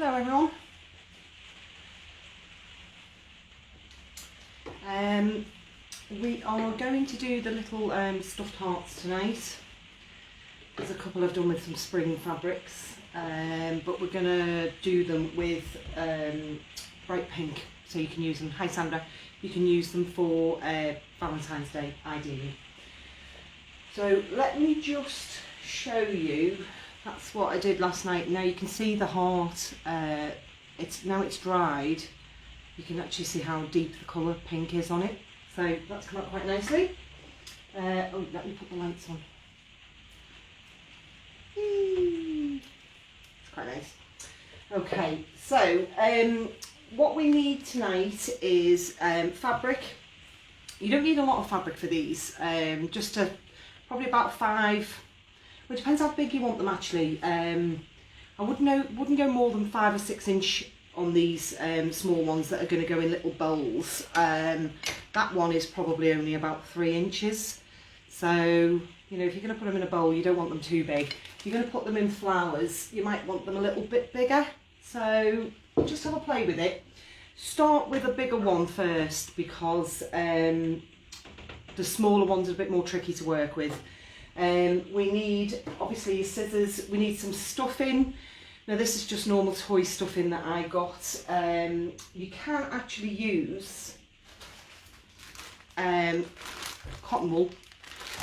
Hello everyone. We are going to do the little stuffed hearts tonight. There's a couple I've done with some spring fabrics, but we're going to do them with bright pink, so you can use them. Hi Sandra. You can use them for Valentine's Day ideally. So let me just show you. That's what I did last night. Now you can see the heart. Now it's dried. You can actually see how deep the colour pink is on it. So that's come out quite nicely. Oh, let me put the lights on. It's quite nice. Okay, so what we need tonight is fabric. You don't need a lot of fabric for these. Probably about 5. Well, it depends how big you want them actually. I wouldn't go more than 5 or 6 inch on these small ones that are going to go in little bowls. That one is probably only about 3 inches. So, you know, if you're going to put them in a bowl, you don't want them too big. If you're going to put them in flowers, you might want them a little bit bigger. So just have a play with it. Start with a bigger one first, because the smaller ones are a bit more tricky to work with. We need, obviously, your scissors. We need some stuffing. Now this is just normal toy stuffing that I got. You can actually use cotton wool.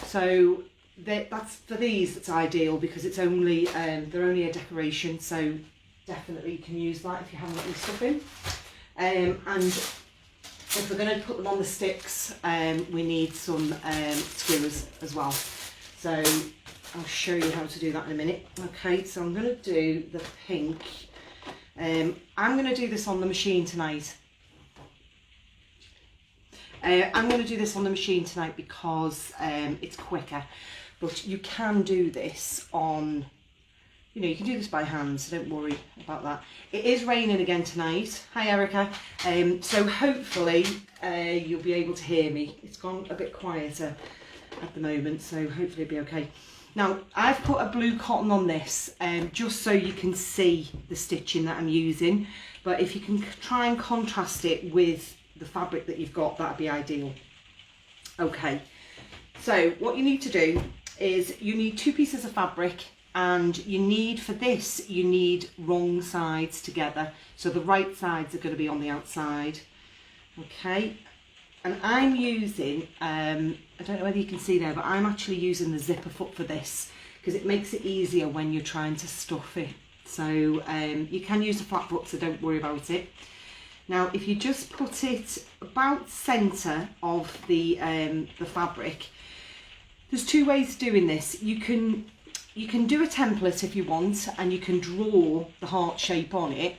So that's for these. It's ideal because it's only they're only a decoration. So definitely you can use that if you haven't got any stuffing. And if we're going to put them on the sticks, we need some skewers as well. So I'll show you how to do that in a minute. Okay, so I'm going to do the pink. I'm going to do this on the machine tonight. I'm going to do this on the machine tonight because it's quicker. But you can do this on, you know, you can do this by hand, so don't worry about that. It is raining again tonight. Hi Erica. So hopefully you'll be able to hear me. It's gone a bit quieter at the moment, so hopefully it'll be okay. Now I've put a blue cotton on this just so you can see the stitching that I'm using, but if you can try and contrast it with the fabric that you've got, that'd be ideal. Okay, so what you need to do is you need 2 pieces of fabric, and you need, for this, you need wrong sides together, so the right sides are going to be on the outside. Okay, and I'm using, I don't know whether you can see there, but I'm actually using the zipper foot for this because it makes it easier when you're trying to stuff it. So you can use a flat foot, so don't worry about it. Now if you just put it about centre of the fabric, there's 2 ways of doing this. You can do a template if you want, and you can draw the heart shape on it,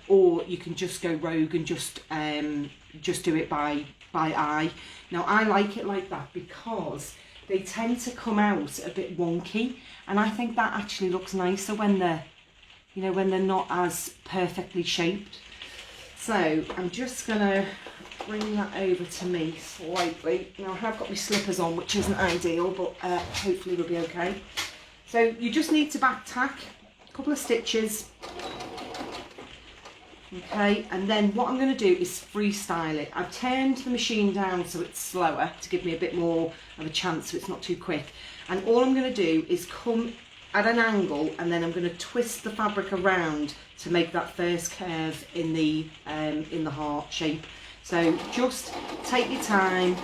or you can just go rogue and just do it by eye. Now I like it like that because they tend to come out a bit wonky, and I think that actually looks nicer when they're, you know, when they're not as perfectly shaped. So I'm just gonna bring that over to me slightly. Now I have got my slippers on, which isn't ideal, but hopefully we'll be okay. So you just need to back tack a couple of stitches. Okay, and then what I'm going to do is freestyle it. I've turned the machine down so it's slower to give me a bit more of a chance so it's not too quick. And all I'm going to do is come at an angle, and then I'm going to twist the fabric around to make that first curve in the heart shape. So just take your time.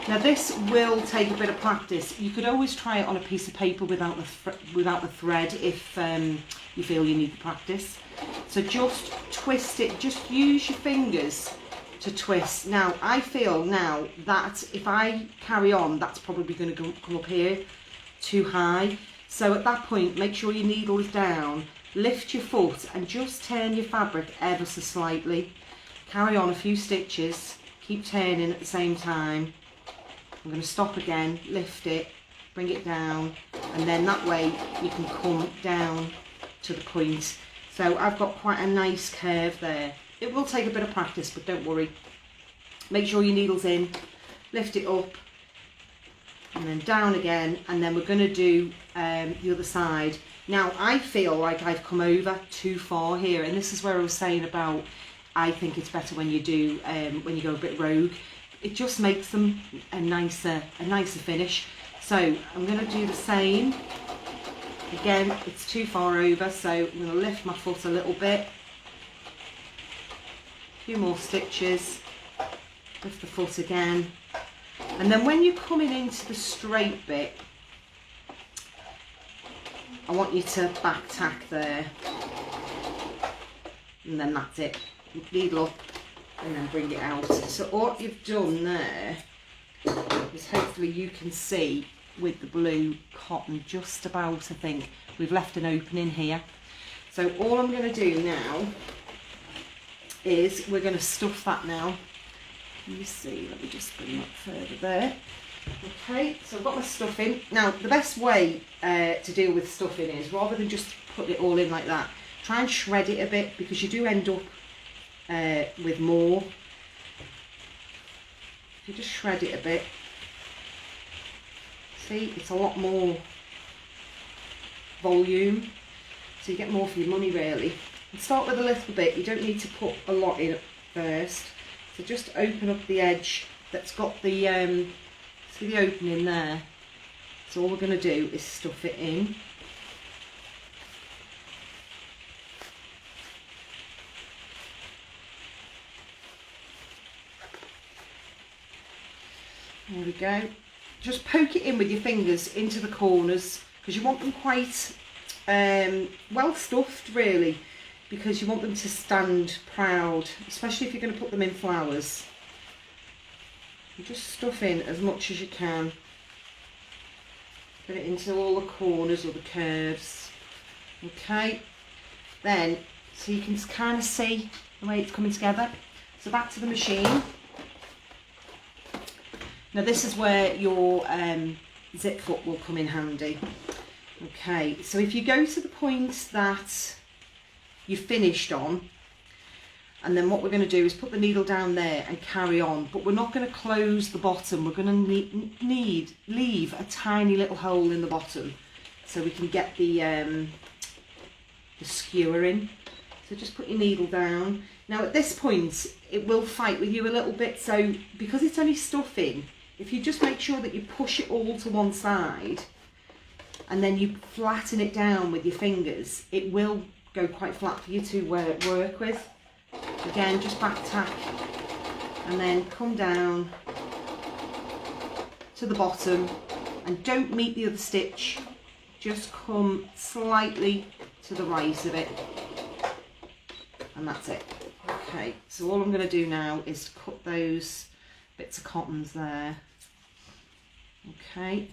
Now this will take a bit of practice. You could always try it on a piece of paper without the thread if you feel you need the practice. So just twist it, just use your fingers to twist. Now I feel now that if I carry on, that's probably going to come up here too high. So at that point, make sure your needle is down, lift your foot and just turn your fabric ever so slightly. Carry on a few stitches, keep turning at the same time. I'm going to stop again, lift it, bring it down, and then that way you can come down to the point. So I've got quite a nice curve there. It will take a bit of practice, but don't worry. Make sure your needle's in, lift it up, and then down again, and then we're going to do the other side. Now I feel like I've come over too far here, and this is where I was saying about I think it's better when you do when you go a bit rogue. It just makes them a nicer finish. So I'm going to do the same. Again, it's too far over, so I'm going to lift my foot a little bit. A few more stitches. Lift the foot again. And then when you're coming into the straight bit, I want you to back tack there. And then that's it. Needle up and then bring it out. So what you've done there is hopefully you can see with the blue cotton just about, I think we've left an opening here. So all I'm going to do now is we're going to stuff that now. Let me see, let me just bring that further there. Okay, so I've got my stuffing. Now the best way to deal with stuffing is, rather than just put it all in like that, try and shred it a bit, because you do end up with more. If you just shred it a bit, see, it's a lot more volume, so you get more for your money really. And start with a little bit, you don't need to put a lot in at first. So just open up the edge that's got the, see the opening there? So all we're going to do is stuff it in. There we go. Just poke it in with your fingers into the corners, because you want them quite well stuffed really, because you want them to stand proud, especially if you're going to put them in flowers. You just stuff in as much as you can. Put it into all the corners or the curves. Okay. Then, so you can kind of see the way it's coming together. So back to the machine. Now this is where your zip foot will come in handy. Okay, so if you go to the point that you finished on, and then what we're going to do is put the needle down there and carry on, but we're not going to close the bottom. We're going to leave a tiny little hole in the bottom so we can get the skewer in. So just put your needle down. Now at this point it will fight with you a little bit, so because it's only stuffing, if you just make sure that you push it all to one side and then you flatten it down with your fingers, it will go quite flat for you to work with. Again, just back tack and then come down to the bottom and don't meet the other stitch, just come slightly to the right of it, and that's it. Okay, so all I'm going to do now is cut those bits of cottons there. Okay,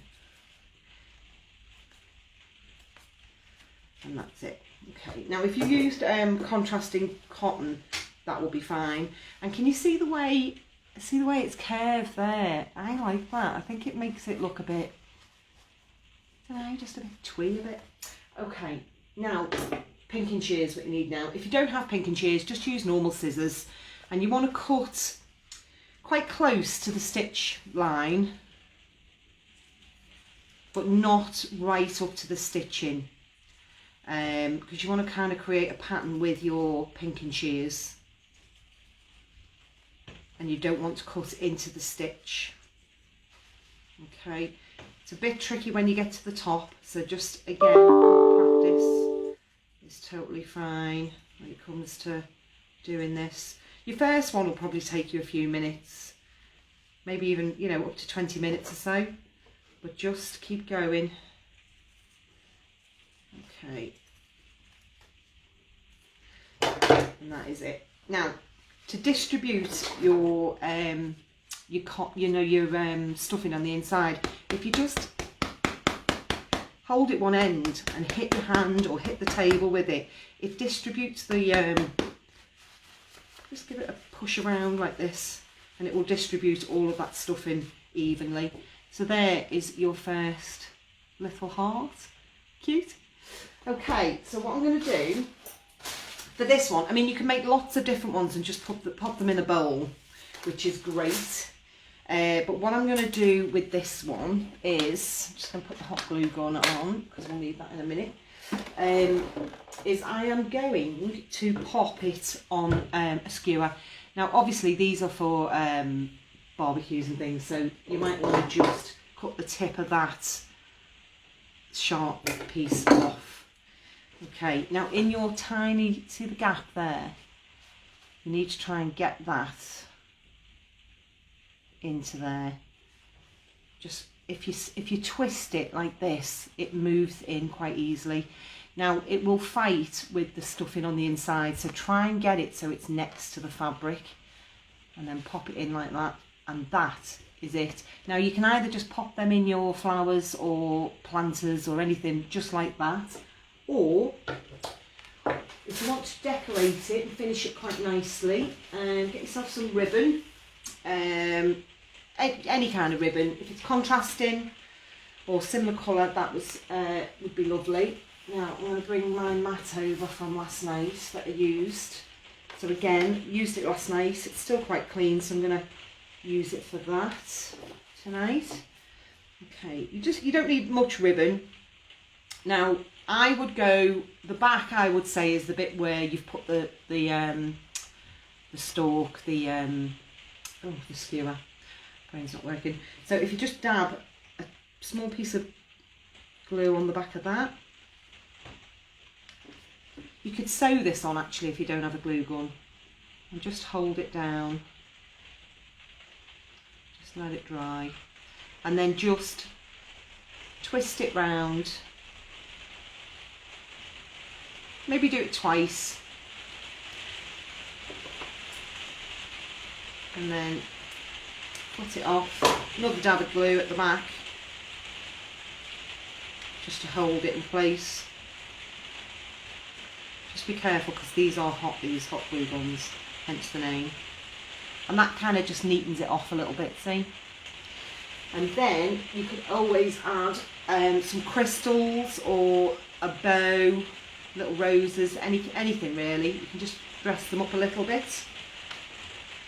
and that's it. Okay, now if you used contrasting cotton, that will be fine. And can you see the way it's curved there? I like that. I think it makes it look a bit, I don't know, just a bit twee a bit. Okay, now pink and shears what you need now. If you don't have pink and shears, just use normal scissors, and you want to cut quite close to the stitch line, but not right up to the stitching, because you want to kind of create a pattern with your pink and shears, and you don't want to cut into the stitch. Okay, it's a bit tricky when you get to the top, so just again, practice is totally fine when it comes to doing this. Your first one will probably take you a few minutes, maybe even, you know, up to 20 minutes or so, but just keep going. Okay, and that is it. Now, to distribute your stuffing on the inside, if you just hold it one end and hit your hand or hit the table with it, it distributes the just give it a push around like this, and it will distribute all of that stuffing evenly. So there is your first little heart. Cute. Okay, so what I'm going to do for this one, I mean, you can make lots of different ones and just pop them in a bowl, which is great. But what I'm going to do with this one is, I'm just going to put the hot glue gun on because we'll need that in a minute, is I am going to pop it on a skewer. Now obviously these are for barbecues and things, so you might want to just cut the tip of that sharp piece off. Okay, now in your tiny, see the gap there? You need to try and get that into there. Just if you twist it like this, it moves in quite easily. Now it will fight with the stuffing on the inside, so try and get it so it's next to the fabric, and then pop it in like that, and that is it. Now you can either just pop them in your flowers or planters or anything just like that, or if you want to decorate it and finish it quite nicely, get yourself some ribbon, any kind of ribbon. If it's contrasting or similar colour, that would be lovely. Now I'm going to bring my mat over from last night that I used. So again, used it last night. It's still quite clean, so I'm going to use it for that tonight. Okay, you don't need much ribbon. Now I would go, the back I would say is the bit where you've put the stalk, the skewer. Brain's not working. So if you just dab a small piece of glue on the back of that. You could sew this on actually if you don't have a glue gun, and just hold it down. Just let it dry, and then just twist it round. Maybe do it twice, and then put it off. Another dab of glue at the back just to hold it in place. Just be careful because these are hot, these hot glue guns, hence the name. And that kind of just neatens it off a little bit, see? And then you could always add some crystals or a bow, little roses, anything really. You can just dress them up a little bit.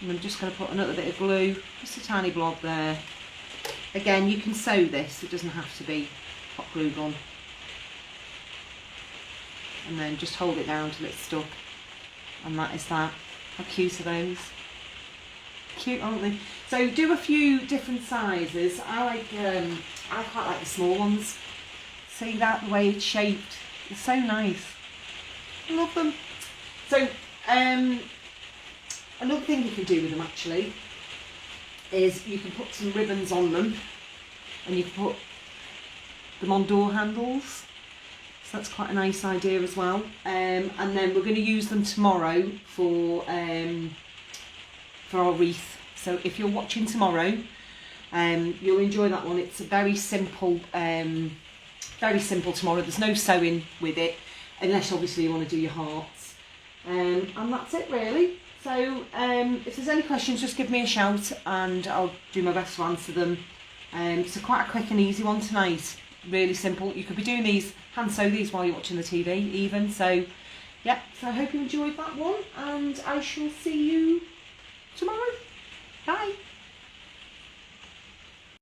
And I'm just going to put another bit of glue, just a tiny blob there. Again, you can sew this, it doesn't have to be hot glue gun. And then just hold it down till it's stuck. And that is that. How cute are those? Cute, aren't they? So do a few different sizes. I quite like the small ones. See that, the way it's shaped? It's so nice. I love them. So another thing you can do with them actually is you can put some ribbons on them, and you can put them on door handles. So that's quite a nice idea as well. And then we're going to use them tomorrow for our wreath. So if you're watching tomorrow, you'll enjoy that one. It's a very simple tomorrow. There's no sewing with it, unless obviously you want to do your hearts. And that's it really. So if there's any questions, just give me a shout and I'll do my best to answer them. So quite a quick and easy one tonight. Really simple. You could be doing these, hand sew these while you're watching the TV even. So yeah, so I hope you enjoyed that one, and I shall see you tomorrow. Bye.